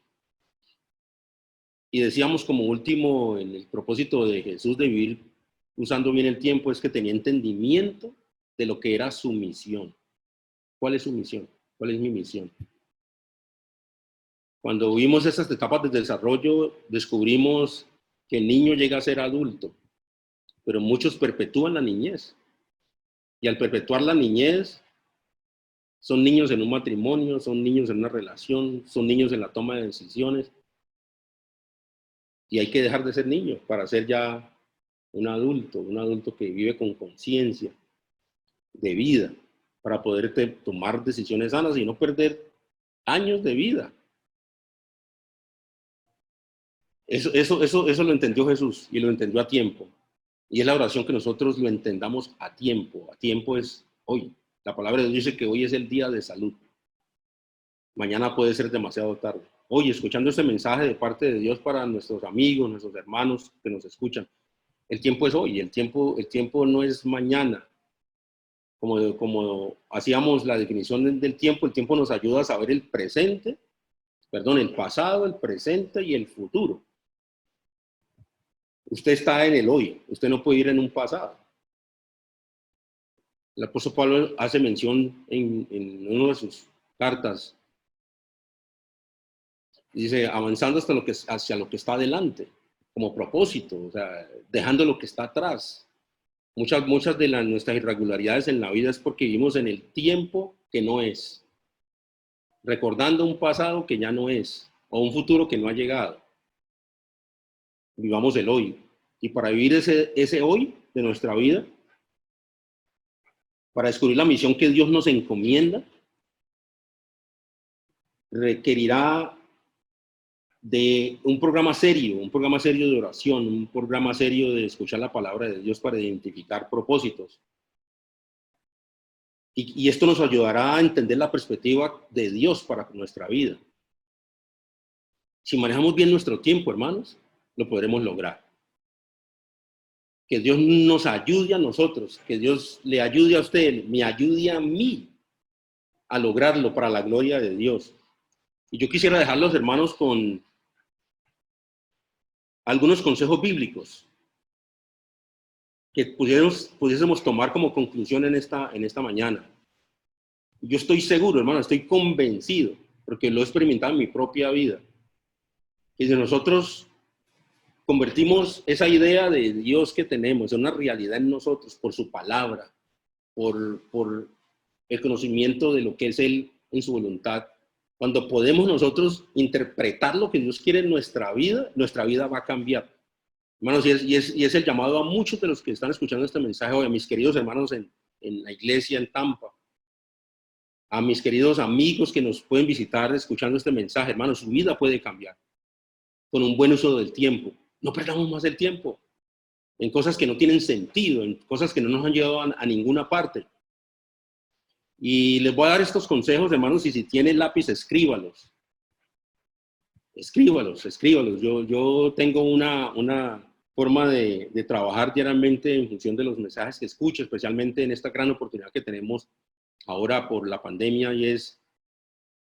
Y decíamos como último, en el propósito de Jesús de vivir usando bien el tiempo, es que tenía entendimiento de lo que era su misión. ¿Cuál es su misión? ¿Cuál es mi misión? Cuando vimos esas etapas de desarrollo, descubrimos que el niño llega a ser adulto, pero muchos perpetúan la niñez. Y al perpetuar la niñez, son niños en un matrimonio, son niños en una relación, son niños en la toma de decisiones. Y hay que dejar de ser niño para ser ya un adulto que vive con conciencia de vida, para poder tomar decisiones sanas y no perder años de vida. Eso lo entendió Jesús y lo entendió a tiempo. Y es la oración que nosotros lo entendamos a tiempo. A tiempo es hoy. La palabra de Dios dice que hoy es el día de salud. Mañana puede ser demasiado tarde. Hoy, escuchando este mensaje de parte de Dios para nuestros amigos, nuestros hermanos que nos escuchan, el tiempo es hoy. El tiempo no es mañana. Como hacíamos la definición del tiempo, el tiempo nos ayuda a saber el pasado, el presente y el futuro. Usted está en el hoy, usted no puede ir en un pasado. El apóstol Pablo hace mención en una de sus cartas, dice, avanzando hacia lo que está adelante, como propósito, o sea, dejando lo que está atrás. Muchas de nuestras irregularidades en la vida es porque vivimos en el tiempo que no es, recordando un pasado que ya no es, o un futuro que no ha llegado. Vivamos el hoy. Y para vivir ese hoy de nuestra vida, para descubrir la misión que Dios nos encomienda, requerirá de un programa serio de oración, un programa serio de escuchar la palabra de Dios para identificar propósitos. Y esto nos ayudará a entender la perspectiva de Dios para nuestra vida. Si manejamos bien nuestro tiempo, hermanos, lo podremos lograr. Que Dios nos ayude a nosotros, que Dios le ayude a usted, me ayude a mí a lograrlo para la gloria de Dios. Y yo quisiera dejarlos, hermanos, con algunos consejos bíblicos que pudiésemos tomar como conclusión en esta mañana. Yo estoy seguro, hermano, estoy convencido, porque lo he experimentado en mi propia vida, que si nosotros convertimos esa idea de Dios que tenemos en una realidad en nosotros por su palabra, por el conocimiento de lo que es Él en su voluntad, cuando podemos nosotros interpretar lo que Dios quiere en nuestra vida va a cambiar. Hermanos, y es el llamado a muchos de los que están escuchando este mensaje hoy, a mis queridos hermanos en la iglesia en Tampa, a mis queridos amigos que nos pueden visitar escuchando este mensaje. Hermanos, su vida puede cambiar con un buen uso del tiempo. No perdamos más el tiempo en cosas que no tienen sentido, en cosas que no nos han llevado a ninguna parte. Y les voy a dar estos consejos, hermanos, y si tienen lápiz, escríbalos. Escríbalos. Yo tengo una forma de trabajar diariamente en función de los mensajes que escucho, especialmente en esta gran oportunidad que tenemos ahora por la pandemia, y es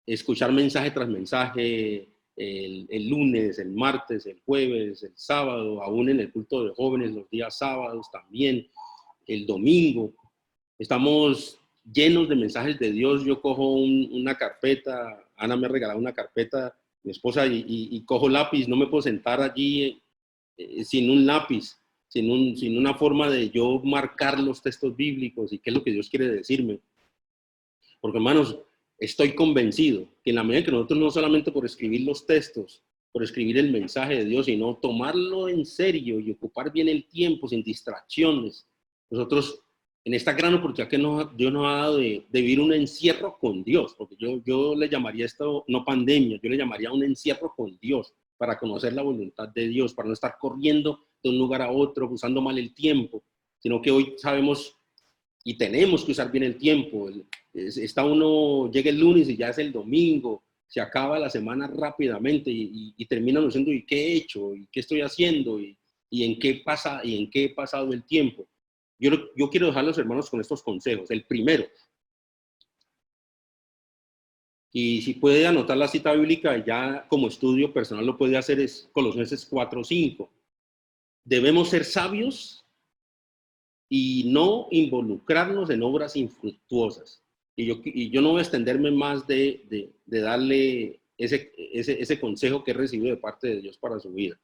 escuchar mensaje tras mensaje, el lunes, el martes, el jueves, el sábado, aún en el culto de jóvenes, los días sábados también, el domingo. Estamos llenos de mensajes de Dios. Yo cojo una carpeta, Ana me ha regalado una carpeta, mi esposa, y cojo lápiz. No me puedo sentar allí sin un lápiz, sin una forma de yo marcar los textos bíblicos y qué es lo que Dios quiere decirme. Porque, hermanos, estoy convencido que en la medida que nosotros, no solamente por escribir los textos, por escribir el mensaje de Dios, sino tomarlo en serio y ocupar bien el tiempo sin distracciones, nosotros, en esta gran oportunidad que Dios nos ha dado de vivir un encierro con Dios, porque yo le llamaría esto no pandemia, yo le llamaría un encierro con Dios, para conocer la voluntad de Dios, para no estar corriendo de un lugar a otro, usando mal el tiempo, sino que hoy sabemos y tenemos que usar bien el tiempo. Llega el lunes y ya es el domingo, se acaba la semana rápidamente y termina diciendo, ¿y qué he hecho? ¿Y qué estoy haciendo? ¿Y en qué he pasado el tiempo? Yo quiero dejar a los hermanos con estos consejos. El primero, y si puede anotar la cita bíblica, ya como estudio personal lo puede hacer, es Colosenses 4:5. Debemos ser sabios y no involucrarnos en obras infructuosas. Y yo no voy a extenderme más de darle ese consejo que he recibido de parte de Dios para su vida.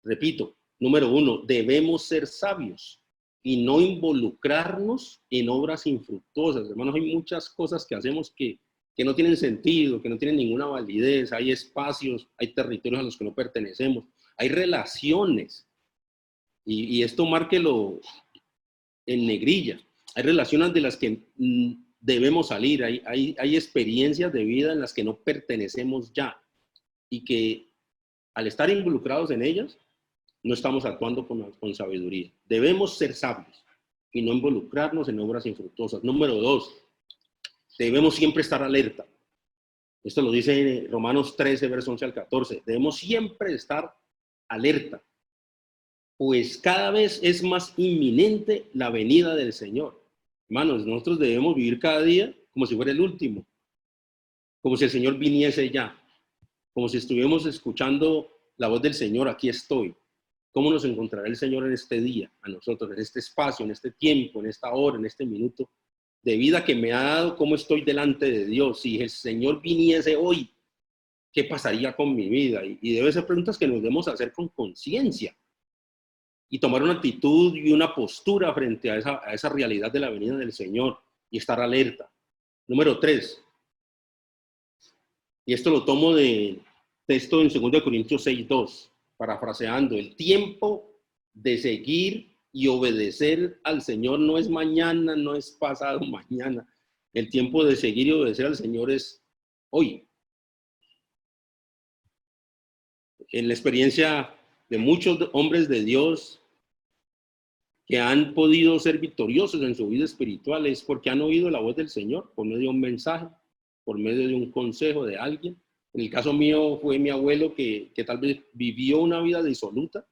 Repito, número 1, debemos ser sabios y no involucrarnos en obras infructuosas. Hermanos, hay muchas cosas que hacemos que no tienen sentido, que no tienen ninguna validez. Hay espacios, hay territorios a los que no pertenecemos, hay relaciones, y esto márquelo en negrilla. Hay relaciones de las que debemos salir, hay experiencias de vida en las que no pertenecemos ya, y que al estar involucrados en ellas, no estamos actuando con sabiduría. Debemos ser sabios y no involucrarnos en obras infructuosas. Número 2, debemos siempre estar alerta. Esto lo dice Romanos 13, versos 11 al 14. Debemos siempre estar alerta, pues cada vez es más inminente la venida del Señor. Hermanos, nosotros debemos vivir cada día como si fuera el último, como si el Señor viniese ya, como si estuviéramos escuchando la voz del Señor. Aquí estoy. ¿Cómo nos encontrará el Señor en este día, a nosotros, en este espacio, en este tiempo, en esta hora, en este minuto de vida que me ha dado? ¿Cómo estoy delante de Dios? Si el Señor viniese hoy, ¿qué pasaría con mi vida? Y debe ser preguntas que nos debemos hacer con conciencia y tomar una actitud y una postura frente a esa realidad de la venida del Señor y estar alerta. Número 3, y esto lo tomo de texto en 2 Corintios 6:2, parafraseando: el tiempo de seguir y obedecer al Señor no es mañana, no es pasado mañana. El tiempo de seguir y obedecer al Señor es hoy. En la experiencia de muchos hombres de Dios que han podido ser victoriosos en su vida espiritual es porque han oído la voz del Señor por medio de un mensaje, por medio de un consejo de alguien. En el caso mío fue mi abuelo que tal vez vivió una vida disoluta,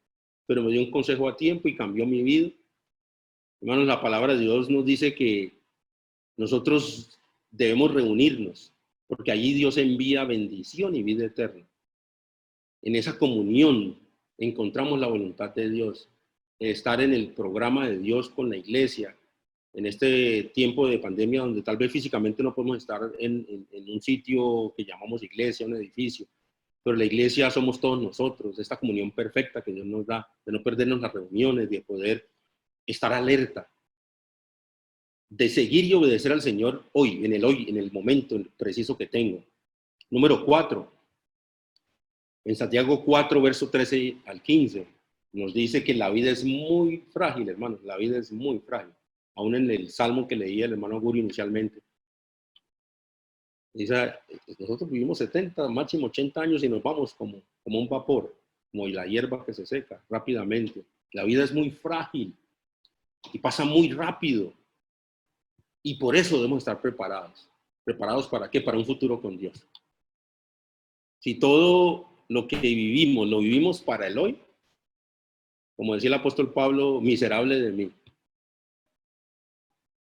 pero me dio un consejo a tiempo y cambió mi vida. Hermanos, la palabra de Dios nos dice que nosotros debemos reunirnos porque allí Dios envía bendición y vida eterna. En esa comunión encontramos la voluntad de Dios, estar en el programa de Dios con la iglesia, en este tiempo de pandemia donde tal vez físicamente no podemos estar en un sitio que llamamos iglesia, un edificio, pero la iglesia somos todos nosotros, esta comunión perfecta que Dios nos da, de no perdernos las reuniones, de poder estar alerta, de seguir y obedecer al Señor hoy, en el momento preciso que tengo. Número 4, en Santiago 4, verso 13 al 15, nos dice que la vida es muy frágil, hermanos, la vida es muy frágil. Aún en el salmo que leía el hermano Guri inicialmente. Dice, nosotros vivimos 70, máximo 80 años y nos vamos como un vapor, como la hierba que se seca rápidamente. La vida es muy frágil y pasa muy rápido. Y por eso debemos estar preparados. ¿Preparados para qué? Para un futuro con Dios. Si todo lo que vivimos, lo vivimos para el hoy, como decía el apóstol Pablo, miserable de mí.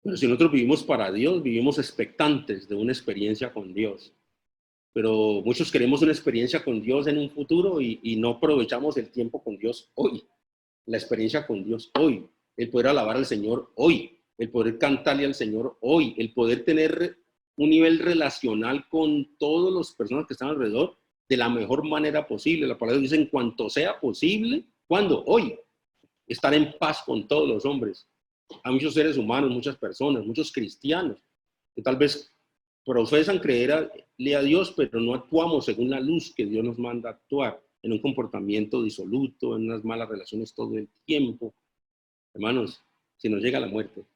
Pero si nosotros vivimos para Dios, vivimos expectantes de una experiencia con Dios. Pero muchos queremos una experiencia con Dios en un futuro y no aprovechamos el tiempo con Dios hoy. La experiencia con Dios hoy. El poder alabar al Señor hoy. El poder cantarle al Señor hoy. El poder tener un nivel relacional con todas las personas que están alrededor de la mejor manera posible. La palabra dice, en cuanto sea posible, ¿cuándo? Hoy. Estar en paz con todos los hombres. Hay muchos seres humanos, muchas personas, muchos cristianos, que tal vez profesan creerle a Dios, pero no actuamos según la luz que Dios nos manda a actuar, en un comportamiento disoluto, en unas malas relaciones todo el tiempo. Hermanos, si nos llega la muerte,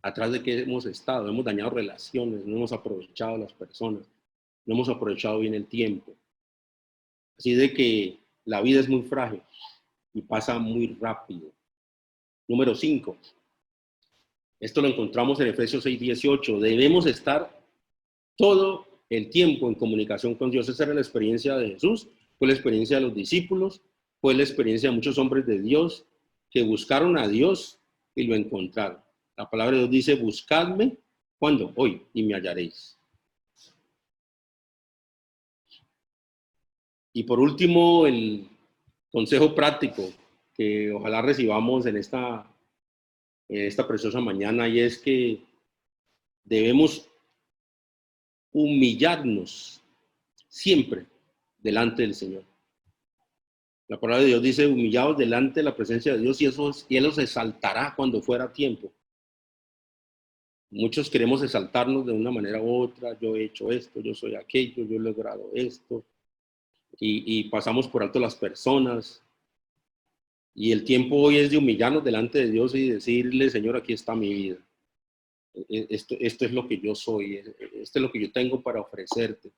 atrás de que hemos estado, hemos dañado relaciones, no hemos aprovechado a las personas, no hemos aprovechado bien el tiempo. Así de que la vida es muy frágil y pasa muy rápido. Número 5. Esto lo encontramos en Efesios 6:18. Debemos estar todo el tiempo en comunicación con Dios. Esa era la experiencia de Jesús, fue la experiencia de los discípulos, fue la experiencia de muchos hombres de Dios que buscaron a Dios y lo encontraron. La palabra de Dios dice, buscadme, ¿cuándo? Hoy, y me hallaréis. Y por último, el consejo práctico que ojalá recibamos en esta preciosa mañana, y es que debemos humillarnos siempre delante del Señor. La palabra de Dios dice, humillados delante de la presencia de Dios y Él los exaltará cuando fuera tiempo. Muchos queremos exaltarnos de una manera u otra, yo he hecho esto, yo soy aquello, yo he logrado esto, y pasamos por alto las personas. Y el tiempo hoy es de humillarnos delante de Dios y decirle, Señor, aquí está mi vida. Esto es lo que yo soy, esto es lo que yo tengo para ofrecerte.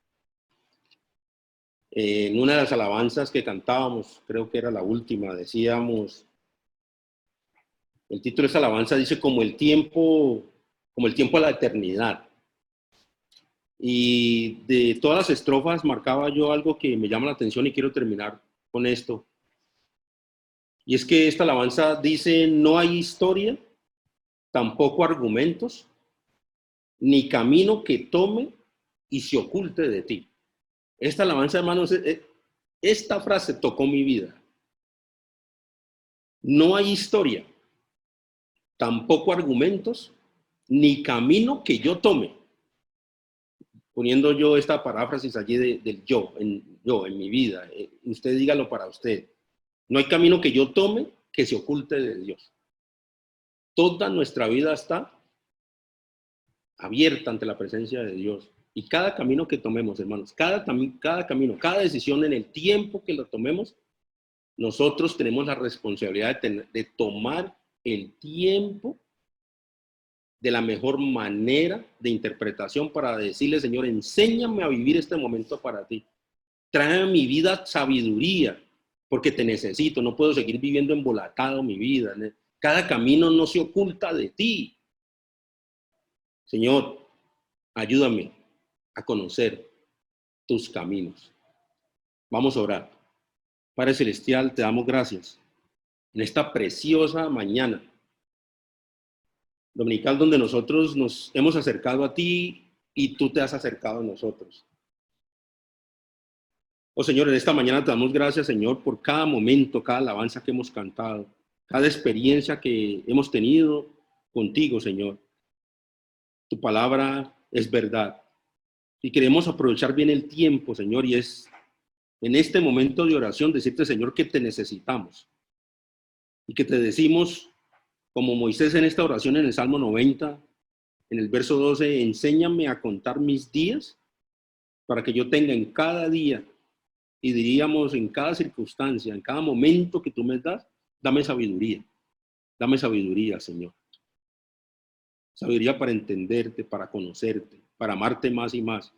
En una de las alabanzas que cantábamos, creo que era la última, decíamos, el título de esa alabanza dice como el tiempo a la eternidad. Y de todas las estrofas marcaba yo algo que me llama la atención y quiero terminar con esto. Y es que esta alabanza dice, no hay historia, tampoco argumentos, ni camino que tome y se oculte de ti. Esta alabanza, hermanos, esta frase tocó mi vida. No hay historia, tampoco argumentos, ni camino que yo tome. Poniendo yo esta paráfrasis allí del yo en mi vida. Usted dígalo para usted. No hay camino que yo tome que se oculte de Dios. Toda nuestra vida está abierta ante la presencia de Dios. Y cada camino que tomemos, hermanos, cada camino, cada decisión en el tiempo que lo tomemos, nosotros tenemos la responsabilidad de tomar el tiempo de la mejor manera de interpretación para decirle, Señor, enséñame a vivir este momento para ti. Trae a mi vida sabiduría, porque te necesito, no puedo seguir viviendo embolatado mi vida. Cada camino no se oculta de ti. Señor, ayúdame a conocer tus caminos. Vamos a orar. Padre Celestial, te damos gracias en esta preciosa mañana dominical donde nosotros nos hemos acercado a ti y tú te has acercado a nosotros. Oh Señor, en esta mañana te damos gracias, Señor, por cada momento, cada alabanza que hemos cantado, cada experiencia que hemos tenido contigo, Señor. Tu palabra es verdad y queremos aprovechar bien el tiempo, Señor, y es en este momento de oración decirte, Señor, que te necesitamos y que te decimos, como Moisés en esta oración en el Salmo 90, en el verso 12, enséñame a contar mis días para que yo tenga en cada día, y diríamos en cada circunstancia, en cada momento que tú me das, dame sabiduría, Señor. Sabiduría para entenderte, para conocerte, para amarte más y más.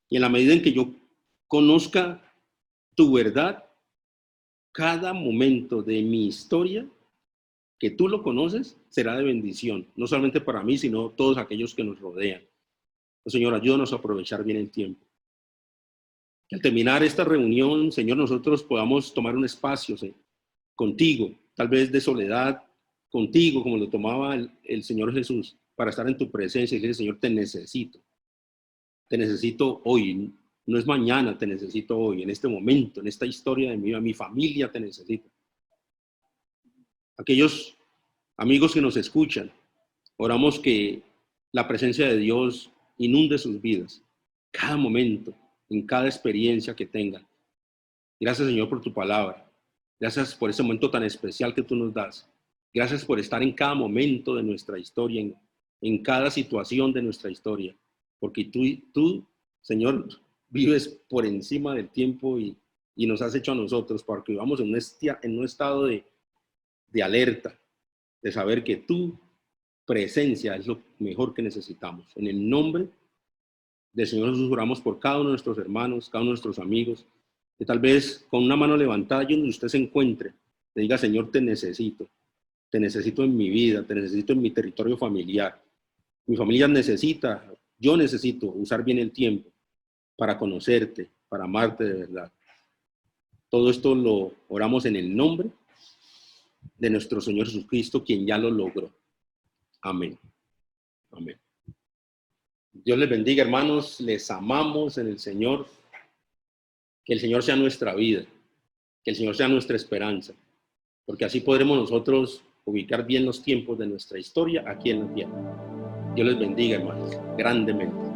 Y en la medida en que yo conozca tu verdad, cada momento de mi historia, que tú lo conoces, será de bendición, no solamente para mí, sino todos aquellos que nos rodean. Oh, Señor, ayúdanos a aprovechar bien el tiempo. Que al terminar esta reunión, Señor, nosotros podamos tomar un espacio, ¿sí?, contigo, tal vez de soledad, contigo, como lo tomaba el Señor Jesús, para estar en tu presencia y decir, Señor, te necesito hoy, no es mañana, te necesito hoy, en este momento, en esta historia de mi vida, mi familia te necesita. Aquellos amigos que nos escuchan, oramos que la presencia de Dios inunde sus vidas, cada momento, en cada experiencia que tengan. Gracias, Señor, por tu palabra. Gracias por ese momento tan especial que tú nos das. Gracias por estar en cada momento de nuestra historia, en cada situación de nuestra historia. Porque tú, Señor, vives por encima del tiempo y nos has hecho a nosotros para que vivamos en un estado de alerta, de saber que tu presencia es lo mejor que necesitamos. En el nombre del Señor Jesús oramos por cada uno de nuestros hermanos, cada uno de nuestros amigos, que tal vez con una mano levantada y donde usted se encuentre, le diga, Señor, te necesito en mi vida, te necesito en mi territorio familiar. Mi familia necesita, yo necesito usar bien el tiempo para conocerte, para amarte de verdad. Todo esto lo oramos en el nombre de nuestro Señor Jesucristo, quien ya lo logró. Amén. Amén. Dios les bendiga, hermanos. Les amamos en el Señor. Que el Señor sea nuestra vida. Que el Señor sea nuestra esperanza. Porque así podremos nosotros ubicar bien los tiempos de nuestra historia aquí en la tierra. Dios les bendiga, hermanos, grandemente.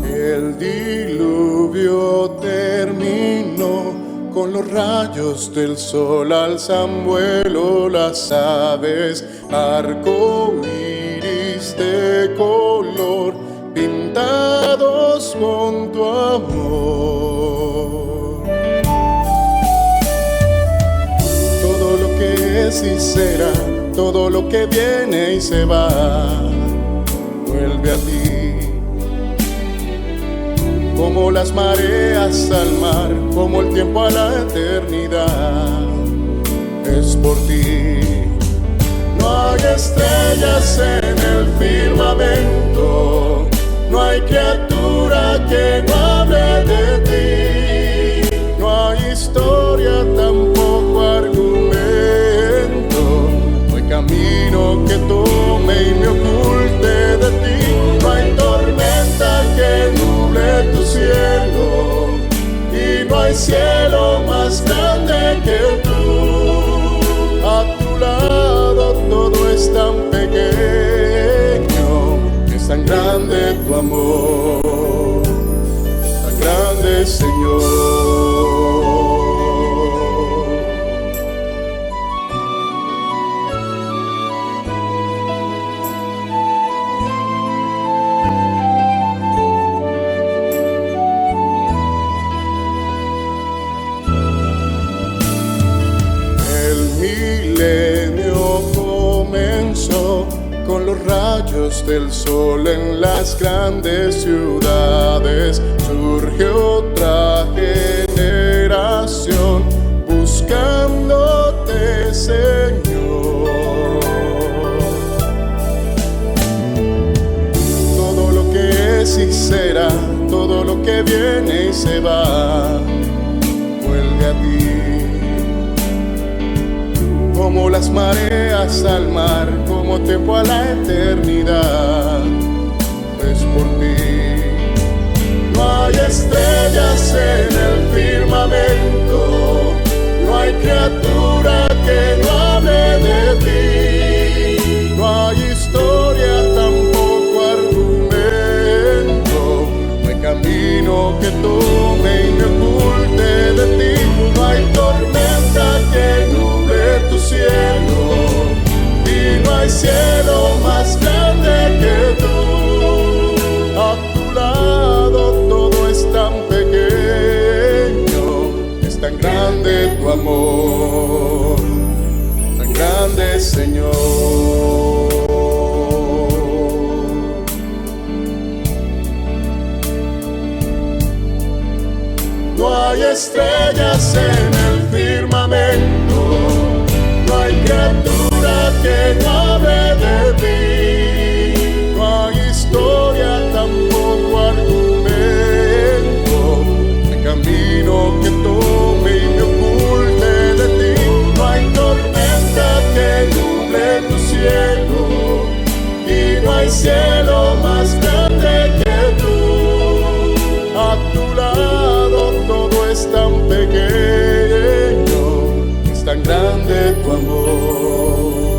El diluvio terminó, con los rayos del sol alzan vuelo las aves, arco iris de color, pintados con tu amor. Todo lo que es y será, todo lo que viene y se va, vuelve a ti. Como las mareas al mar, como el tiempo a la eternidad, es por ti. No hay estrellas en el firmamento, no hay criatura que no hable de ti, no hay historia, tampoco argumento, no hay camino que tome y me oculte de ti, no hay tormenta que nuble tu cielo, y no hay cielo más grande que tú. A tu lado todo es tan pequeño, es tan grande tu amor, tan grande, Señor. con los rayos del sol en las grandes ciudades. Surge otra generación buscándote, Señor. Todo lo que es y será, todo lo que viene y se va, vuelve a ti. Como las mareas al mar, como tiempo a la eternidad, es por ti. No hay estrellas en el firmamento, no hay criatura que no hable de ti. No hay historia, tampoco argumento, no hay camino que tome y me oculte de ti. No hay tormenta que nuble tu cielo, y no hay cielo más grande que tú. A tu lado todo es tan pequeño, es tan grande tu amor, tan grande, Señor. No hay estrellas en el firmamento, no hay criatura que no hable de ti. No hay historia, tampoco argumento, no hay camino que tome y me oculte de ti. No hay tormenta que nuble tu cielo, y no hay cielo más grande que tú. A tu lado todo es tan pequeño, es tan grande tu amor,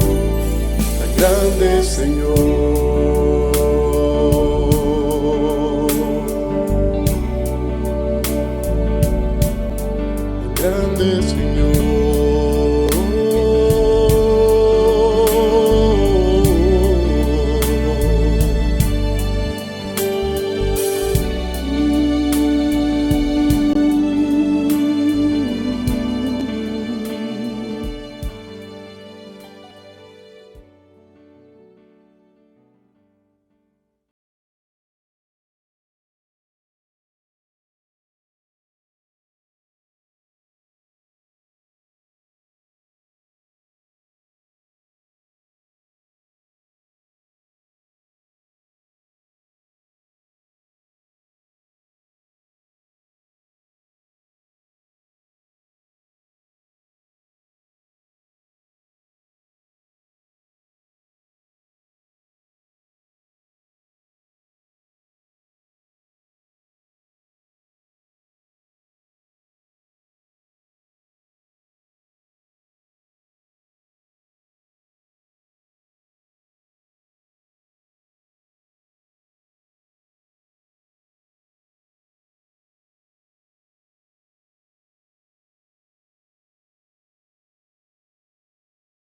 tan grande, Señor.